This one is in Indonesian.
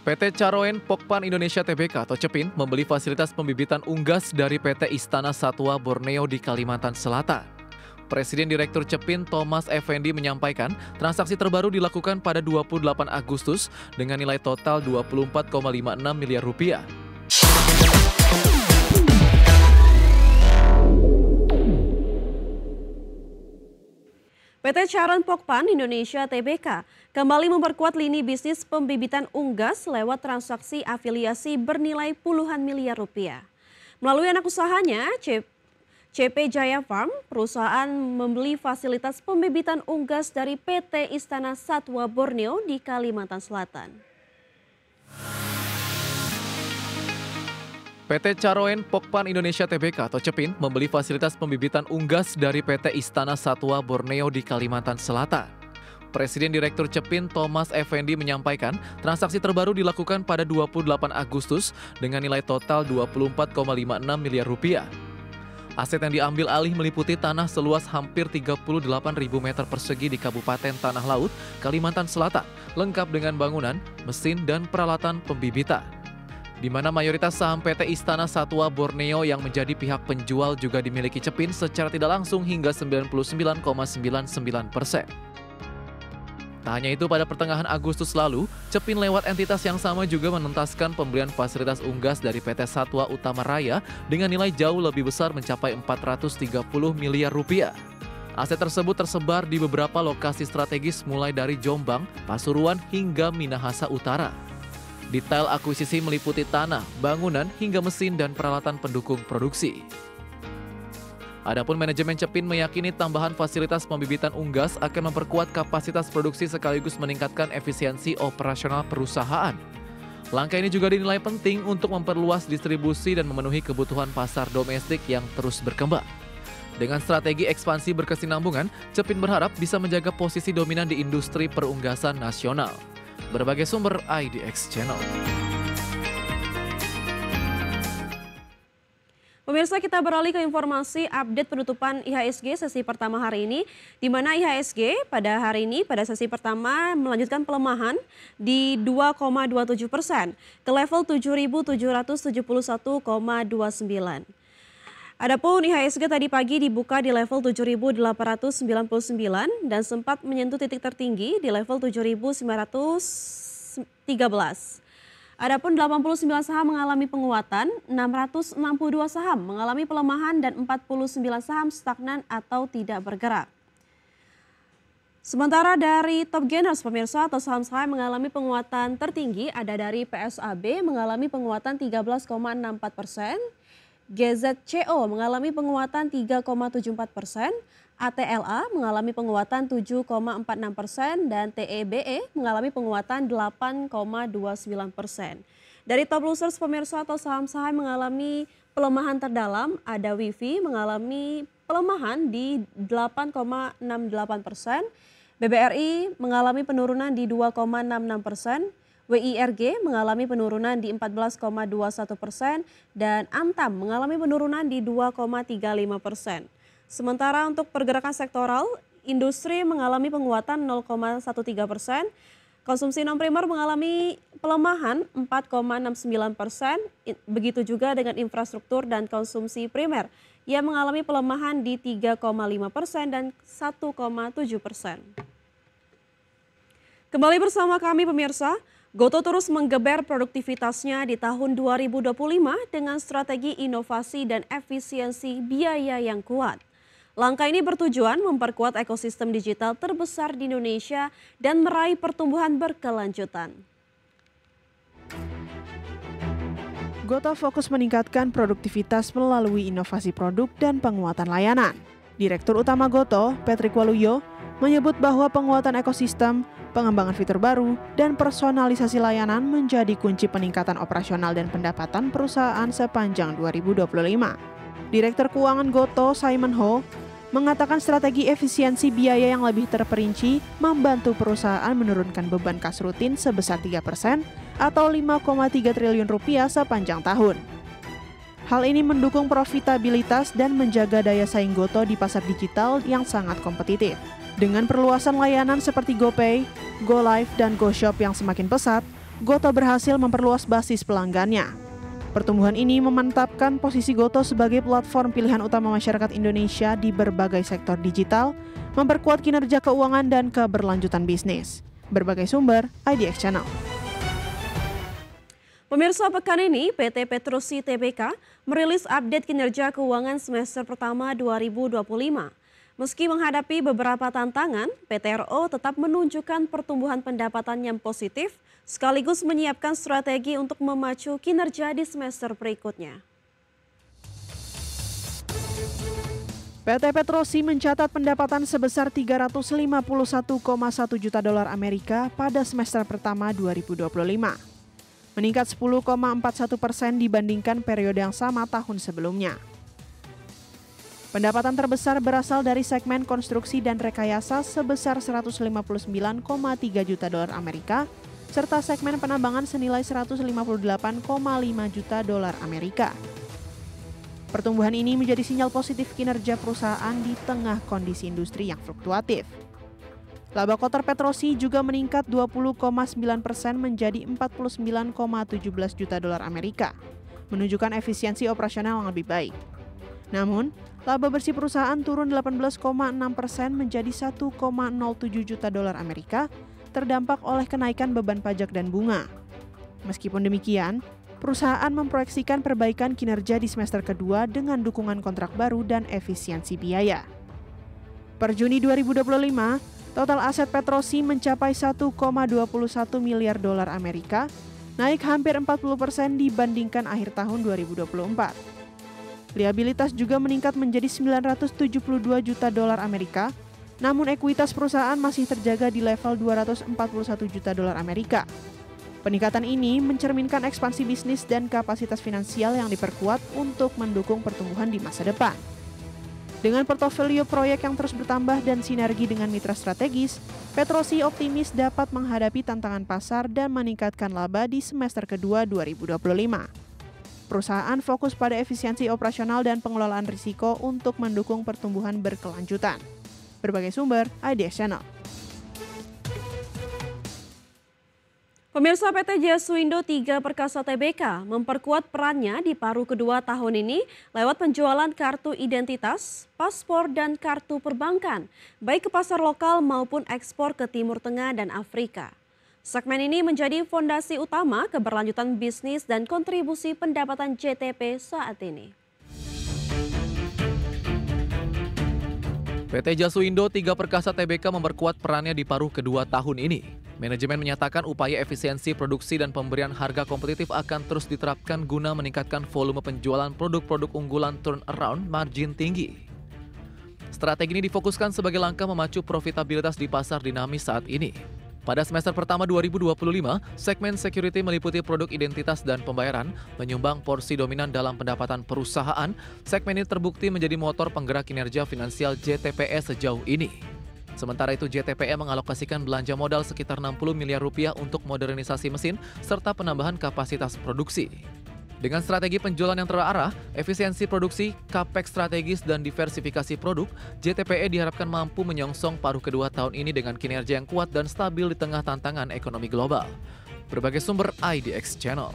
PT Caroen Pokpan Indonesia Tbk atau Cepin membeli fasilitas pembibitan unggas dari PT Istana Satwa Borneo di Kalimantan Selatan. Presiden Direktur Cepin Thomas Effendi menyampaikan transaksi terbaru dilakukan pada 28 Agustus dengan nilai total 24,56 miliar rupiah. PT Caroen Pokpan Indonesia Tbk kembali memperkuat lini bisnis pembibitan unggas lewat transaksi afiliasi bernilai puluhan miliar rupiah. Melalui anak usahanya, CP Jaya Farm, perusahaan membeli fasilitas pembibitan unggas dari PT Istana Satwa Borneo di Kalimantan Selatan. PT Caroen Pokpan Indonesia Tbk atau Cepin membeli fasilitas pembibitan unggas dari PT Istana Satwa Borneo di Kalimantan Selatan. Presiden Direktur Cepin Thomas Effendi menyampaikan transaksi terbaru dilakukan pada 28 Agustus dengan nilai total 24,56 miliar rupiah. Aset yang diambil alih meliputi tanah seluas hampir 38.000 meter persegi di Kabupaten Tanah Laut, Kalimantan Selatan, lengkap dengan bangunan, mesin, dan peralatan pembibitan. Di mana mayoritas saham PT Istana Satwa Borneo yang menjadi pihak penjual juga dimiliki Cepin secara tidak langsung hingga 99,99%. Tak hanya itu, pada pertengahan Agustus lalu, Cepin lewat entitas yang sama juga menuntaskan pembelian fasilitas unggas dari PT Satwa Utama Raya dengan nilai jauh lebih besar mencapai 430 miliar rupiah. Aset tersebut tersebar di beberapa lokasi strategis mulai dari Jombang, Pasuruan hingga Minahasa Utara. Detail akuisisi meliputi tanah, bangunan, hingga mesin dan peralatan pendukung produksi. Adapun manajemen Cepin meyakini tambahan fasilitas pembibitan unggas akan memperkuat kapasitas produksi sekaligus meningkatkan efisiensi operasional perusahaan. Langkah ini juga dinilai penting untuk memperluas distribusi dan memenuhi kebutuhan pasar domestik yang terus berkembang. Dengan strategi ekspansi berkesinambungan, Cepin berharap bisa menjaga posisi dominan di industri perunggasan nasional. Berbagai sumber IDX Channel. Pemirsa, kita beralih ke informasi update penutupan IHSG sesi pertama hari ini, di mana IHSG pada hari ini pada sesi pertama melanjutkan pelemahan di 2,27% ke level 7.771,29. Adapun IHSG tadi pagi dibuka di level 7.899 dan sempat menyentuh titik tertinggi di level 7.913. Adapun 89 saham mengalami penguatan, 662 saham mengalami pelemahan dan 49 saham stagnan atau tidak bergerak. Sementara dari top gainers pemirsa atau saham-saham mengalami penguatan tertinggi ada dari PSAB mengalami penguatan 13,64%, GZCO mengalami penguatan 3,74%, ATLA mengalami penguatan 7,46% dan TEBE mengalami penguatan 8,29%. Dari top losers pemirsa atau saham-saham mengalami pelemahan terdalam ada WIFI mengalami pelemahan di 8,68%, BBRI mengalami penurunan di 2,66%, WIRG mengalami penurunan di 14,21% dan Antam mengalami penurunan di 2,35%. Sementara untuk pergerakan sektoral, industri mengalami penguatan 0,13%, konsumsi non-primer mengalami pelemahan 4,69%, begitu juga dengan infrastruktur dan konsumsi primer yang mengalami pelemahan di 3,5% dan 1,7%. Kembali bersama kami pemirsa. Goto terus menggeber produktivitasnya di tahun 2025 dengan strategi inovasi dan efisiensi biaya yang kuat. Langkah ini bertujuan memperkuat ekosistem digital terbesar di Indonesia dan meraih pertumbuhan berkelanjutan. Goto fokus meningkatkan produktivitas melalui inovasi produk dan penguatan layanan. Direktur Utama Goto, Patrick Waluyo, menyebut bahwa penguatan ekosistem, pengembangan fitur baru, dan personalisasi layanan menjadi kunci peningkatan operasional dan pendapatan perusahaan sepanjang 2025. Direktur Keuangan Goto, Simon Ho, mengatakan strategi efisiensi biaya yang lebih terperinci membantu perusahaan menurunkan beban kas rutin sebesar 3% atau 5,3 triliun rupiah sepanjang tahun. Hal ini mendukung profitabilitas dan menjaga daya saing Goto di pasar digital yang sangat kompetitif. Dengan perluasan layanan seperti GoPay, GoLive, dan GoShop yang semakin pesat, Gotoh berhasil memperluas basis pelanggannya. Pertumbuhan ini memantapkan posisi Gotoh sebagai platform pilihan utama masyarakat Indonesia di berbagai sektor digital, memperkuat kinerja keuangan dan keberlanjutan bisnis. Berbagai sumber, IDX Channel. Pemirsa, pekan ini PT Petrosi Tbk merilis update kinerja keuangan semester pertama 2025. Meski menghadapi beberapa tantangan, PTRO tetap menunjukkan pertumbuhan pendapatan yang positif, sekaligus menyiapkan strategi untuk memacu kinerja di semester berikutnya. PT Petrosi mencatat pendapatan sebesar 351,1 juta dolar Amerika pada semester pertama 2025. Meningkat 10,41% dibandingkan periode yang sama tahun sebelumnya. Pendapatan terbesar berasal dari segmen konstruksi dan rekayasa sebesar 159,3 juta dolar Amerika, serta segmen penambangan senilai 158,5 juta dolar Amerika. Pertumbuhan ini menjadi sinyal positif kinerja perusahaan di tengah kondisi industri yang fluktuatif. Laba kotor Petrosi juga meningkat 20,9% menjadi 49,17 juta dolar Amerika, menunjukkan efisiensi operasional yang lebih baik. Namun, laba bersih perusahaan turun 18,6% menjadi 1,07 juta dolar Amerika, terdampak oleh kenaikan beban pajak dan bunga. Meskipun demikian, perusahaan memproyeksikan perbaikan kinerja di semester kedua dengan dukungan kontrak baru dan efisiensi biaya. Per Juni 2025, total aset Petrosi mencapai 1,21 miliar dolar Amerika, naik hampir 40% dibandingkan akhir tahun 2024. Liabilitas juga meningkat menjadi 972 juta dolar Amerika, namun ekuitas perusahaan masih terjaga di level 241 juta dolar Amerika. Peningkatan ini mencerminkan ekspansi bisnis dan kapasitas finansial yang diperkuat untuk mendukung pertumbuhan di masa depan. Dengan portofolio proyek yang terus bertambah dan sinergi dengan mitra strategis, Petrosi optimis dapat menghadapi tantangan pasar dan meningkatkan laba di semester kedua 2025. Perusahaan fokus pada efisiensi operasional dan pengelolaan risiko untuk mendukung pertumbuhan berkelanjutan. Berbagai sumber, IDX Channel. Pemirsa, PT Jasuindo 3 Perkasa Tbk memperkuat perannya di paruh kedua tahun ini lewat penjualan kartu identitas, paspor, dan kartu perbankan, baik ke pasar lokal maupun ekspor ke Timur Tengah dan Afrika. Segmen ini menjadi fondasi utama keberlanjutan bisnis dan kontribusi pendapatan JTP saat ini. PT Jasuindo 3 Perkasa Tbk memperkuat perannya di paruh kedua tahun ini. Manajemen menyatakan upaya efisiensi produksi dan pemberian harga kompetitif akan terus diterapkan guna meningkatkan volume penjualan produk-produk unggulan turnaround margin tinggi. Strategi ini difokuskan sebagai langkah memacu profitabilitas di pasar dinamis saat ini. Pada semester pertama 2025, segmen security meliputi produk identitas dan pembayaran, menyumbang porsi dominan dalam pendapatan perusahaan. Segmen ini terbukti menjadi motor penggerak kinerja finansial JTPE sejauh ini. Sementara itu, JTPE mengalokasikan belanja modal sekitar 60 miliar rupiah untuk modernisasi mesin serta penambahan kapasitas produksi. Dengan strategi penjualan yang terarah, efisiensi produksi, capex strategis, dan diversifikasi produk, JTPE diharapkan mampu menyongsong paruh kedua tahun ini dengan kinerja yang kuat dan stabil di tengah tantangan ekonomi global. Berbagai sumber, IDX Channel.